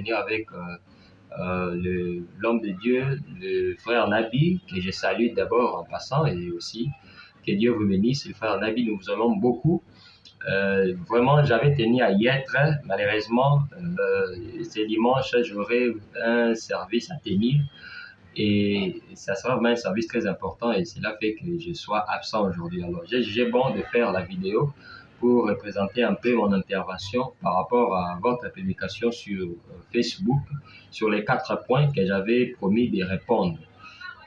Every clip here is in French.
venir avec l'homme de Dieu, le frère Nabi, que je salue d'abord en passant, et aussi que Dieu vous bénisse. Le frère Nabi, nous vous aimons beaucoup. Vraiment, j'avais tenu à y être. Malheureusement, ce dimanche, j'aurai un service à tenir et ça sera vraiment un service très important et cela fait que je sois absent aujourd'hui. Alors, j'ai jugé bon de faire la vidéo pour représenter un peu mon intervention par rapport à votre publication sur Facebook sur les 4 points que j'avais promis de répondre.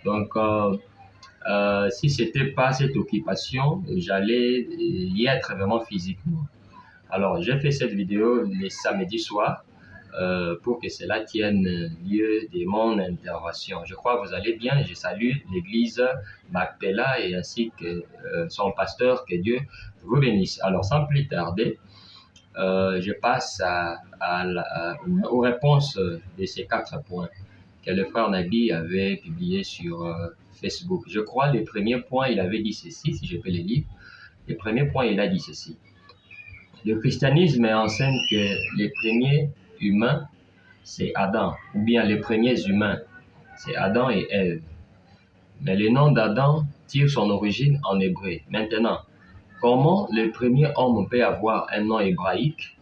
Donc, si c'était pas cette occupation, j'allais y être vraiment physiquement. Alors, j'ai fait cette vidéo le samedi soir pour que cela tienne lieu de mon intervention. Je crois que vous allez bien. Je salue l'église Macpella et ainsi que son pasteur. Que Dieu vous bénisse. Alors, sans plus tarder, je passe aux réponses de ces 4 points que le frère Nabi avait publié sur Facebook. Je crois le premier point, il avait dit ceci, si je peux le lire. Le premier point, il a dit ceci. Le christianisme enseigne que les premiers humains, c'est Adam, ou bien les premiers humains, c'est Adam et Ève. Mais le nom d'Adam tire son origine en hébreu. Maintenant, comment le premier homme peut avoir un nom hébraïque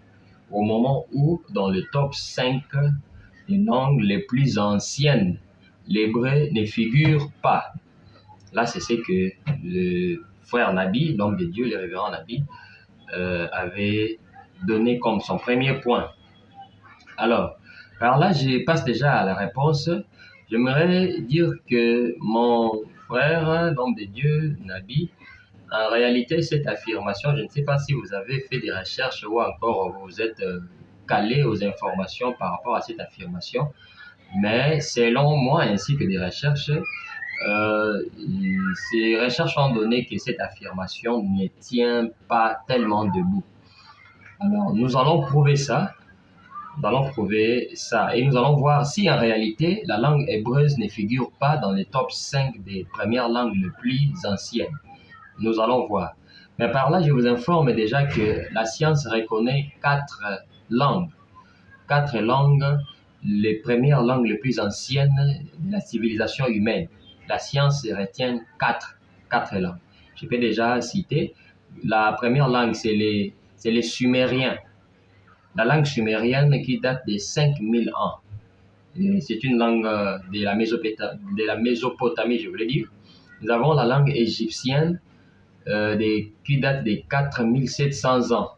au moment où, dans le top 5 des langues les plus anciennes, l'hébreu ne figure pas? Là, c'est ce que le frère Nabi, l'homme de Dieu, le révérend Nabi, avait donné comme son premier point. Alors là, je passe déjà à la réponse. J'aimerais dire que mon frère, l'homme de Dieu, Nabi, en réalité, cette affirmation, je ne sais pas si vous avez fait des recherches ou encore vous êtes calé aux informations par rapport à cette affirmation, mais selon moi, ainsi que des recherches, ces recherches ont donné que cette affirmation ne tient pas tellement debout. Alors, nous allons prouver ça. Et nous allons voir si en réalité la langue hébreuse ne figure pas dans les top 5 des premières langues les plus anciennes. Nous allons voir. Mais par là, je vous informe déjà que la science reconnaît 4 langues. 4 langues, les premières langues les plus anciennes de la civilisation humaine. La science retient 4 langues. Je peux déjà citer. La première langue, c'est les Sumériens. La langue sumérienne qui date de 5000 ans. C'est une langue de la Mésopotamie, je voulais dire. Nous avons la langue égyptienne qui date de 4700 ans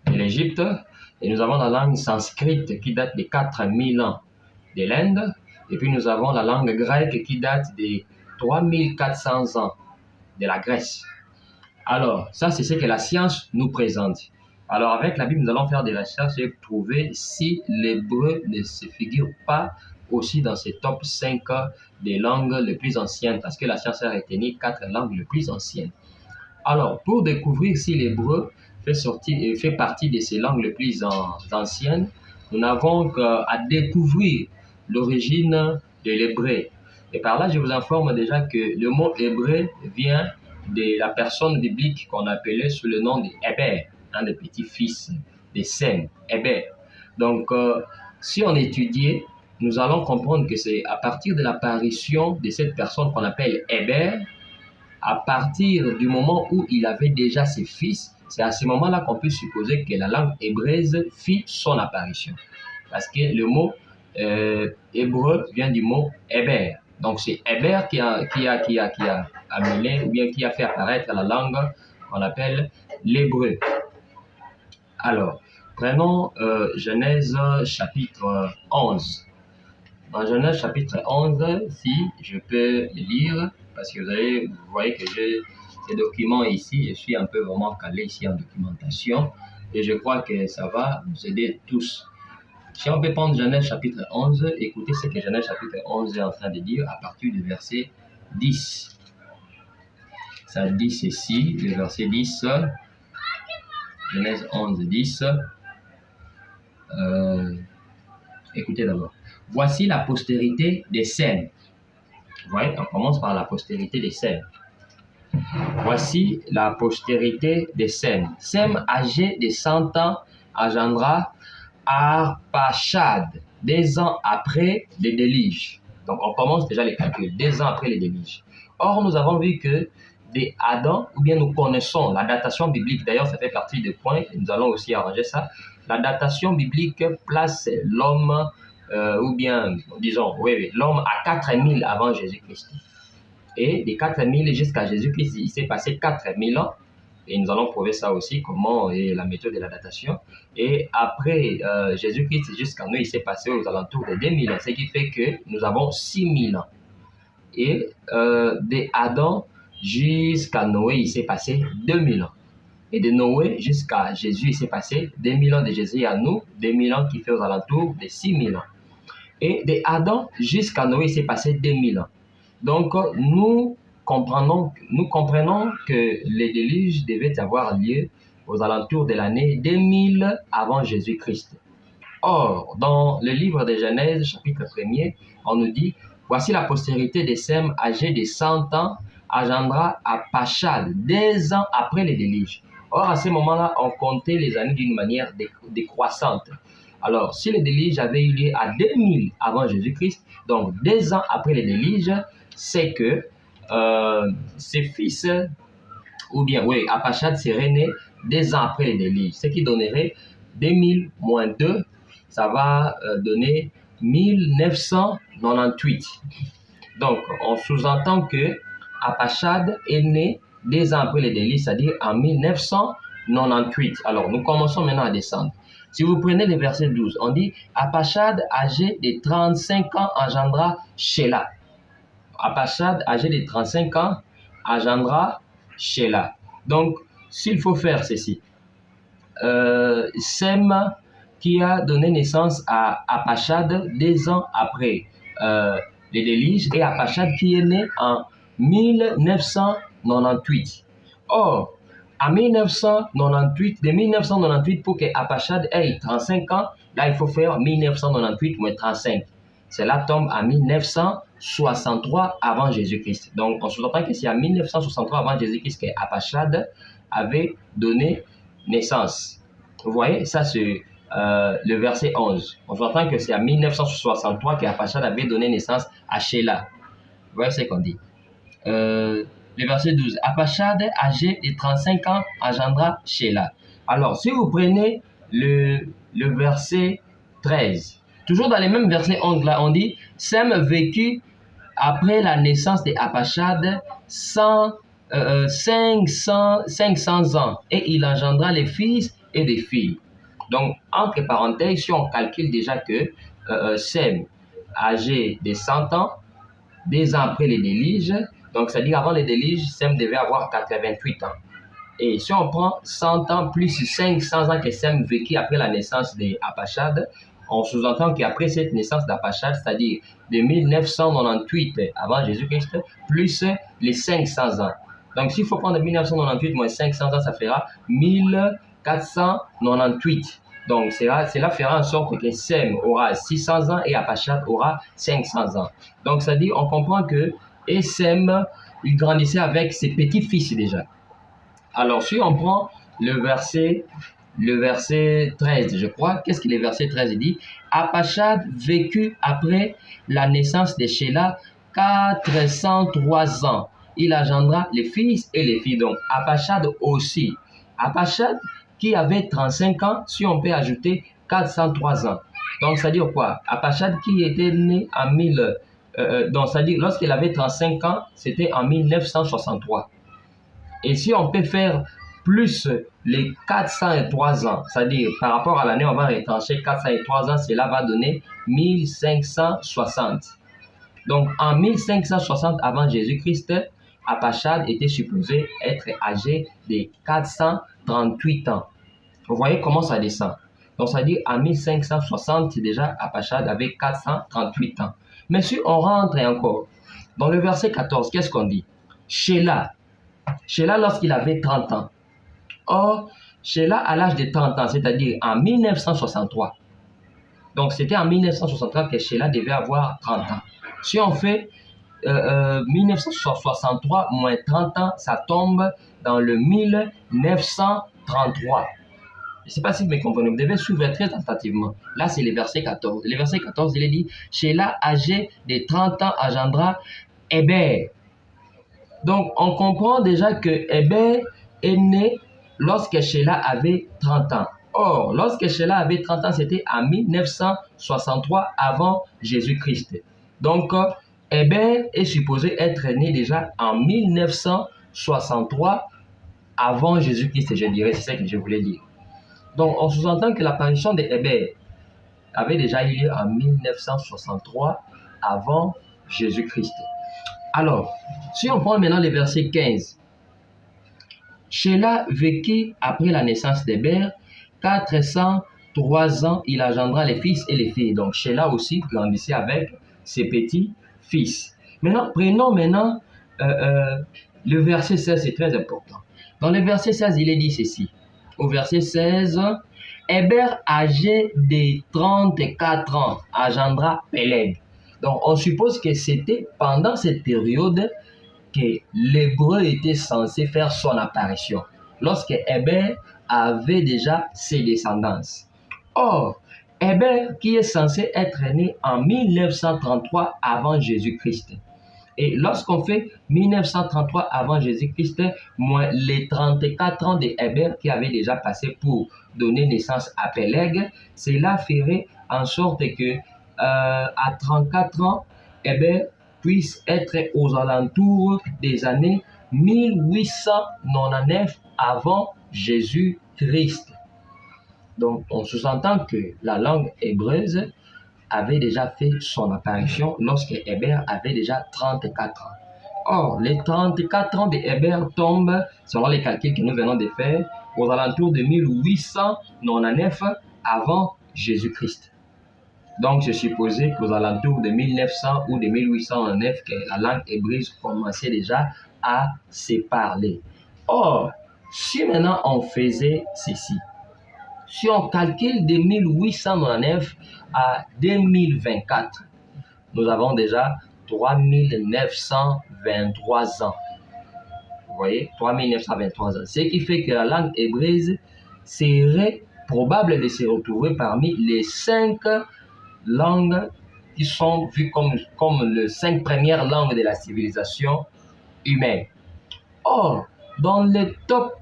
de l'Égypte. Et nous avons la langue sanscrite qui date de 4000 ans de l'Inde. Et puis nous avons la langue grecque qui date de 3400 ans de la Grèce. Alors, ça c'est ce que la science nous présente. Alors avec la Bible, nous allons faire des recherches et prouver si l'hébreu ne se figure pas aussi dans ces top 5 des langues les plus anciennes, parce que la science a retenu 4 langues les plus anciennes. Alors, pour découvrir si l'hébreu fait partie de ces langues les plus anciennes, nous n'avons qu'à découvrir l'origine de l'hébreu. Et par là, je vous informe déjà que le mot hébreu vient de la personne biblique qu'on appelait sous le nom d'Héber, un des petits-fils de Sem, Héber. Donc, si on étudiait, nous allons comprendre que c'est à partir de l'apparition de cette personne qu'on appelle Héber, à partir du moment où il avait déjà ses fils, c'est à ce moment-là qu'on peut supposer que la langue hébreuse fit son apparition. Parce que le mot hébreu vient du mot Héber. Donc c'est Héber qui a amené ou bien qui a fait apparaître la langue qu'on appelle l'hébreu. Alors, prenons Genèse chapitre 11. Dans Genèse chapitre 11, si je peux le lire, parce que vous voyez que j'ai ces documents ici, je suis un peu vraiment calé ici en documentation, et je crois que ça va nous aider tous. Si on peut prendre Genèse chapitre 11, écoutez ce que Genèse chapitre 11 est en train de dire à partir du verset 10. Ça dit ceci, le verset 10, Genèse 11, 10. Écoutez d'abord. Voici la postérité des Sem. Vous voyez, on commence par la postérité des Sem. Voici la postérité des Sem. Sem, âgé de 100 ans, engendra Arpachad, des ans après les déluges. Donc on commence déjà les calculs, des ans après les déluges. Or, nous avons vu que des Adam, ou bien nous connaissons la datation biblique, d'ailleurs ça fait partie des points, nous allons aussi arranger ça. La datation biblique place l'homme, ou bien disons, l'homme à 4000 avant Jésus-Christ. Et de 4000 jusqu'à Jésus-Christ, il s'est passé 4000 ans. Et nous allons prouver ça aussi, comment est la méthode de la datation. Et après Jésus-Christ jusqu'à nous, il s'est passé aux alentours de 2000 ans, ce qui fait que nous avons 6000 ans. Et de Adam jusqu'à Noé, il s'est passé 2000 ans. Et de Noé jusqu'à Jésus, il s'est passé 2000 ans de Jésus à nous, 2000 ans qui fait aux alentours de 6000 ans. Et de Adam jusqu'à Noé, il s'est passé 2000 ans. Donc, nous comprenons que les déluges devaient avoir lieu aux alentours de l'année 2000 avant Jésus-Christ. Or, dans le livre de Genèse, chapitre 1er, on nous dit « Voici la postérité de Sem, âgé de 100 ans, engendra Arpachshad, 2 ans après les déluges. » Or, à ce moment-là, on comptait les années d'une manière décroissante. Alors, si le déluge avait eu lieu à 2000 avant Jésus-Christ, donc 2 ans après les déluges, c'est que ses fils, ou bien, Arpachshad serait né 2 ans après les déluges, ce qui donnerait 2000 moins 2, ça va donner 1998. Donc, on sous-entend que Arpachshad est né 2 ans après les déluges, c'est-à-dire en 1998. Alors, nous commençons maintenant à descendre. Si vous prenez le verset 12, on dit « Arpachshad, âgé de 35 ans, engendra Shéla. » Arpachshad, âgé de 35 ans, engendra Shéla. Donc, s'il faut faire ceci, Sem qui a donné naissance à Arpachshad 2 ans après les déluges, et Arpachshad qui est né en 1998. Or, en 1998, de 1998 pour que Arpachshad ait 35 ans, là il faut faire 1998 moins 35. Cela tombe à 1963 avant Jésus-Christ. Donc on sous-entend que c'est en 1963 avant Jésus-Christ que Arpachshad avait donné naissance. Vous voyez, ça c'est le verset 11. On sous-entend que c'est en 1963 que Arpachshad avait donné naissance à Shéla. Vous voyez ce qu'on dit. Le verset 12. Arpachshad, âgé de 35 ans, engendra Shéla. Alors, si vous prenez le verset 13, toujours dans les mêmes versets 11, là, on dit « Sem vécut après la naissance d'Arpachshad 500 ans, et il engendra les fils et des filles. » Donc, entre parenthèses, si on calcule déjà que Sem, âgé de 100 ans, 2 ans après les déluges, donc c'est-à-dire avant les déluges, Sem devait avoir 88 ans. Et si on prend 100 ans plus 500 ans que Sem vécut après la naissance d'Arpachshad, on sous-entend qu'après cette naissance d'Arpachshad, c'est-à-dire de 1998 avant Jésus-Christ, plus les 500 ans. Donc s'il faut prendre 1998 moins 500 ans, ça fera 1498. Donc cela fera en sorte que Sem aura 600 ans et Arpachshad aura 500 ans. Donc c'est-à-dire, on comprend que Sem, il grandissait avec ses petits-fils déjà. Alors si on prend le verset 13, je crois, qu'est-ce que le verset 13 dit? Arpachshad vécut après la naissance de Shéla 403 ans. Il engendra les fils et les filles. Donc Arpachshad aussi. Arpachshad qui avait 35 ans, si on peut ajouter 403 ans. Donc, c'est-à-dire quoi? Arpachshad qui était né en donc, c'est-à-dire lorsqu'il avait 35 ans, c'était en 1963. Et si on peut faire plus les 403 ans, c'est-à-dire par rapport à l'année, on va retrancher 403 ans, cela va donner 1560. Donc, en 1560 avant Jésus-Christ, Arpachshad était supposé être âgé de 438 ans. Vous voyez comment ça descend. Donc, ça dit en 1560, déjà, Arpachshad avait 438 ans. Mais si on rentre encore dans le verset 14, qu'est-ce qu'on dit? Shéla, lorsqu'il avait 30 ans. Or, Shéla, à l'âge de 30 ans, c'est-à-dire en 1963. Donc, c'était en 1963 que Shéla devait avoir 30 ans. Si on fait 1963 moins 30 ans, ça tombe dans le 1933. Je ne sais pas si vous me comprenez, vous devez suivre très attentivement. Là, c'est le verset 14. Le verset 14, il est dit, Shéla, âgé de 30 ans, engendra Héber. Donc, on comprend déjà que Héber est né lorsque Shéla avait 30 ans. Or, lorsque Shéla avait 30 ans, c'était en 1963 avant Jésus-Christ. Donc, Héber est supposé être né déjà en 1963 avant Jésus-Christ, je dirais, c'est ce que je voulais dire. Donc, on sous-entend que l'apparition de Héber avait déjà eu lieu en 1963 avant Jésus-Christ. Alors, si on prend maintenant le verset 15, Shéla vécut après la naissance d'Héber 403 ans, il engendra les fils et les filles. Donc, Shéla aussi grandissait avec ses petits-fils. Maintenant, prenons le verset 16, c'est très important. Dans le verset 16, il est dit ceci. Au verset 16, Héber, âgé de 34 ans, engendra Péleg. Donc, on suppose que c'était pendant cette période que l'hébreu était censé faire son apparition, lorsque Héber avait déjà ses descendances. Or, Héber, qui est censé être né en 1933 avant Jésus-Christ, et lorsqu'on fait 1933 avant Jésus-Christ, moins les 34 ans de Héber qui avait déjà passé pour donner naissance à Péleg, cela ferait en sorte que à 34 ans, Héber puisse être aux alentours des années 1899 avant Jésus-Christ. Donc, on sous-entend que la langue hébreuse avait déjà fait son apparition lorsque Héber avait déjà 34 ans. Or, les 34 ans de Héber tombent, selon les calculs que nous venons de faire, aux alentours de 1899 avant Jésus-Christ. Donc, je supposais qu'aux alentours de 1900 ou de 1809, que la langue hébreuse commençait déjà à se parler. Or, si maintenant on faisait ceci, si on calcule de 1809 à 2024, nous avons déjà 3923 ans. Vous voyez, 3923 ans. Ce qui fait que la langue hébreuse serait probable de se retrouver parmi les 5 langues qui sont vues comme les 5 premières langues de la civilisation humaine. Or, dans le top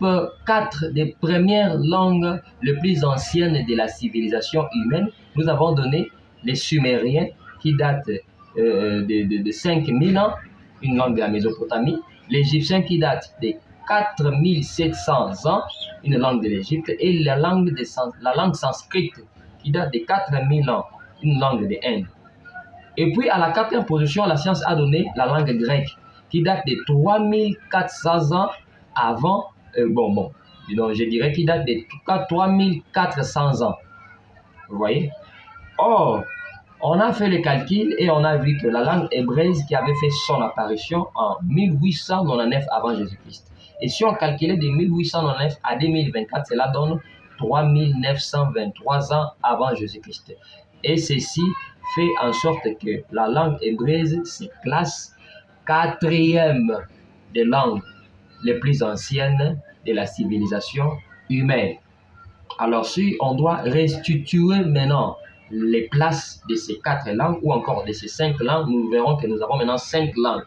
4 des premières langues les plus anciennes de la civilisation humaine, nous avons donné les Sumériens qui datent de 5000 ans, une langue de la Mésopotamie, l'Égyptien qui date de 4700 ans, une langue de l'Égypte, et la langue sanscrite qui date de 4000 ans, une langue de l'Inde. Et puis à la 4e position, la science a donné la langue grecque qui date de 3400 ans avant, je dirais qu'il date de 3400 ans. Vous voyez? Or, on a fait le calcul et on a vu que la langue hébreuse qui avait fait son apparition en 1899 avant Jésus-Christ. Et si on calculait de 1899 à 2024, cela donne 3923 ans avant Jésus-Christ. Et ceci fait en sorte que la langue hébreuse se classe 4e des langues les plus anciennes de la civilisation humaine. Alors, si on doit restituer maintenant les places de ces 4 langues ou encore de ces 5 langues, nous verrons que nous avons maintenant 5 langues.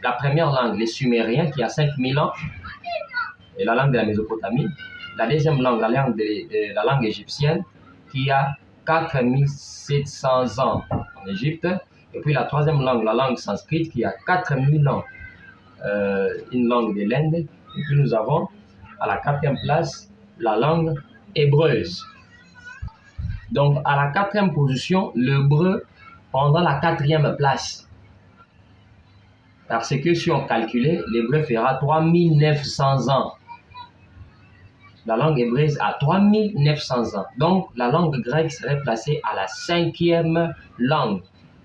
La première langue, les Sumériens, qui a 5000 ans, et la langue de la Mésopotamie. La deuxième langue, la langue égyptienne, qui a 4700 ans en Égypte. Et puis la troisième langue, la langue sanscrite, qui a 4000 ans, une langue de l'Inde. Et puis nous avons à la 4e place la langue hébreuse. Donc à la 4e position, l'hébreu prendra la 4e place. Parce que si on calculait, l'hébreu fera 3900 ans. La langue hébreuse a 3900 ans. Donc la langue grecque serait placée à la 5e langue.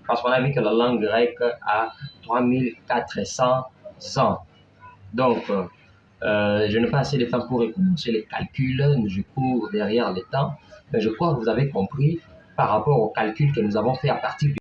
Parce qu'on a vu que la langue grecque a 3400 ans. Donc, je n'ai pas assez de temps pour recommencer les calculs. Je cours derrière le temps. Mais je crois que vous avez compris par rapport aux calculs que nous avons fait à partir du